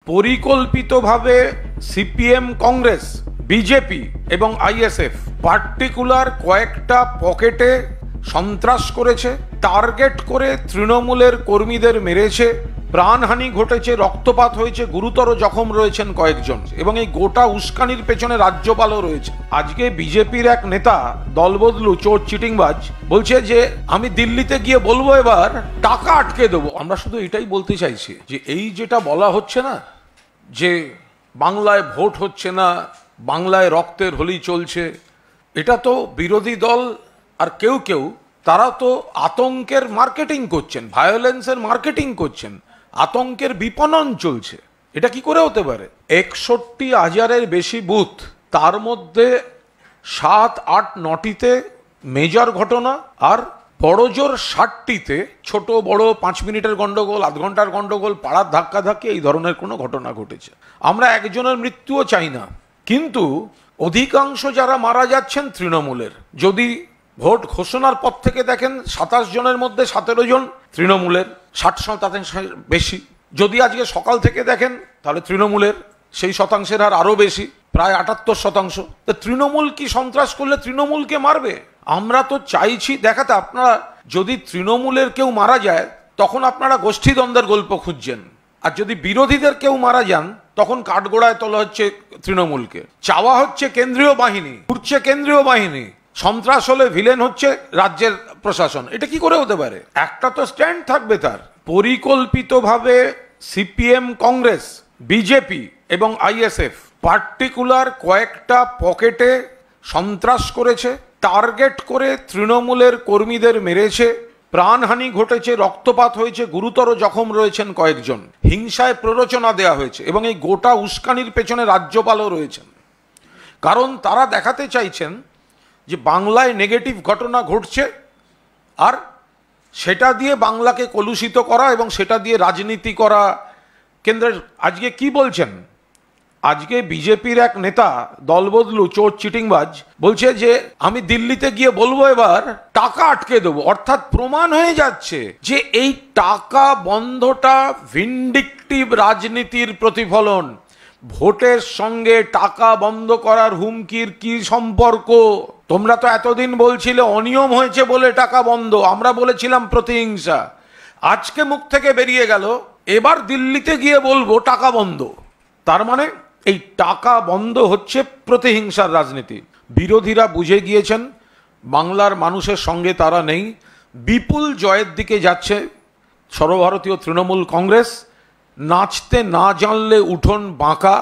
পরিকল্পিতভাবে CPM, Congress, BJP এবং ISF particular কয়েকটা পকেটে সন্ত্রাস করেছে, টার্গেট করে তৃণমূলের কর্মীদের মেরেছে, প্রাণহানি ঘটেছে, রক্তপাত হয়েছে, গুরুতর জখম রয়েছেন কয়েকজন, এবং এই গোটা উস্কানির পেছনে রাজ্যপালও রয়েছে। আজকে বিজেপির এক নেতা দলবদলু চোর চিটিংবাজ বলছে যে আমি দিল্লিতে গিয়ে বলবো এবার টাকা আটকে দেবো। আমরা শুধু এটাই বলতে চাইছি যে এই যেটা বলা হচ্ছে না, যে বাংলায় ভোট হচ্ছে না, বাংলায় রক্তের হোলি চলছে, এটা তো বিরোধী দল আর কেউ কেউ তারা তো আতঙ্কের মার্কেটিং করছেন, ভায়োলেন্সের মার্কেটিং করছেন, আতঙ্কের বিপণন চলছে। এটা কি করে হতে পারে? 61,000-এর বেশি বুথ, তার মধ্যে 7, 8, 9টিতে মেজর ঘটনা, আর বড়জোর 60টিতে ছোট বড় 5 মিনিটের গন্ডগোল, আধ ঘন্টার গন্ডগোল, পাড়ার ধাক্কাধাক্কি, এই ধরনের কোনো ঘটনা ঘটেছে। আমরা একজনের মৃত্যুও চাই না, কিন্তু অধিকাংশ যারা মারা যাচ্ছেন তৃণমূলের। যদি ভোট ঘোষণার পর থেকে দেখেন 27 জনের মধ্যে 17 জন তৃণমূলের, 60% বেশি। যদি আজকে সকাল থেকে দেখেন তাহলে তৃণমূলের সেই শতাংশের হার আরো বেশি, প্রায় 78%। তো তৃণমূল কি সন্ত্রাস করলে তৃণমূলকে মারবে? আমরা তো চাইছি দেখাতে। আপনারা যদি তৃণমূলের কেউ মারা যায় তখন আপনারা গোষ্ঠীদ্বন্দ্বের গল্প খুঁজছেন, আর যদি বিরোধীদের কেউ মারা যান তখন কাঠগোড়ায় তোলা হচ্ছে তৃণমূলকে, চাওয়া হচ্ছে কেন্দ্রীয় বাহিনী, উঠছে কেন্দ্রীয় বাহিনী, সন্ত্রাস হলে ভিলেন হচ্ছে রাজ্যের প্রশাসন। এটা কি করে হতে পারে? একটা তো স্ট্যান্ড থাকবে তার। পরিকল্পিতভাবে সিপিএম, কংগ্রেস, বিজেপি এবং আইএসএফ পার্টিকুলার কয়েকটা পকেটে সন্ত্রাস করেছে, টার্গেট করে তৃণমূলের কর্মীদের মেরেছে, প্রাণহানি ঘটেছে, রক্তপাত হয়েছে, গুরুতর জখম রয়েছেন কয়েকজন, হিংসায় প্ররোচনা দেওয়া হয়েছে, এবং এই গোটা উস্কানির পেছনে রাজ্যপালও রয়েছেন। কারণ তারা দেখাতে চাইছেন যে বাংলায় নেগেটিভ ঘটনা ঘটছে, আর সেটা দিয়ে বাংলাকে কলুষিত করা এবং সেটা দিয়ে রাজনীতি করা। কেন্দ্রের আজকে কি বলছেন? আজকে বিজেপির এক নেতা দলবদলু চোর চিটিংবাজ বলছে যে আমি দিল্লিতে গিয়ে বলবো এবার টাকা আটকে দেবো। অর্থাৎ প্রমাণ হয়ে যাচ্ছে যে এই টাকা বন্ধটা ভিন্ডিকটিভ রাজনীতির প্রতিফলন। ভোটের সঙ্গে টাকা বন্ধ করার হুমকির কি সম্পর্ক? তোমরা তো এতদিন বলছিলে অনিয়ম হয়েছে বলে টাকা বন্ধ, আমরা বলেছিলাম প্রতিহিংসা। আজকে মুখ থেকে বেরিয়ে গেল এবার দিল্লিতে গিয়ে বলবো টাকা বন্ধ। তার মানে এই টাকা বন্ধ হচ্ছে প্রতিহিংসার রাজনীতি। বিরোধীরা বুঝে গিয়েছেন বাংলার মানুষের সঙ্গে তারা নেই, বিপুল জয়ের দিকে যাচ্ছে সর্বভারতীয় তৃণমূল কংগ্রেস। নাচতে না জানলে উঠোন বাঁকা,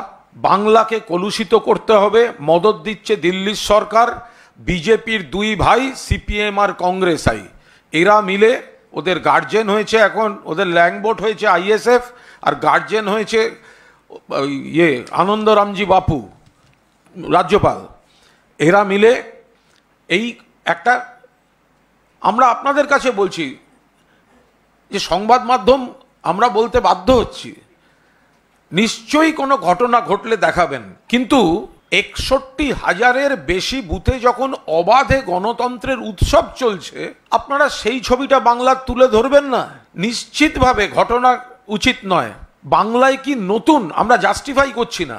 বাংলাকে কলুষিত করতে হবে, মদত দিচ্ছে দিল্লির সরকার। বিজেপির দুই ভাই সিপিএম আর কংগ্রেস আই, এরা মিলে ওদের গার্জেন হয়েছে, এখন ওদের ল্যাংবোট হয়েছে আইএসএফ, আর গার্জেন হয়েছে আনন্দরামজি বাপু, রাজ্যপাল। এরা মিলে এই একটা, আমরা আপনাদের কাছে বলছি যে সংবাদ মাধ্যম আমরা বলতে বাধ্য হচ্ছি, নিশ্চয়ই কোনো ঘটনা ঘটলে দেখাবেন, কিন্তু 61,000-এর বেশি বুথে যখন অবাধে গণতন্ত্রের উৎসব চলছে আপনারা সেই ছবিটা বাংলার তুলে ধরবেন না? নিশ্চিতভাবে ঘটনা উচিত নয়। বাংলায় কি নতুন? আমরা জাস্টিফাই করছি না।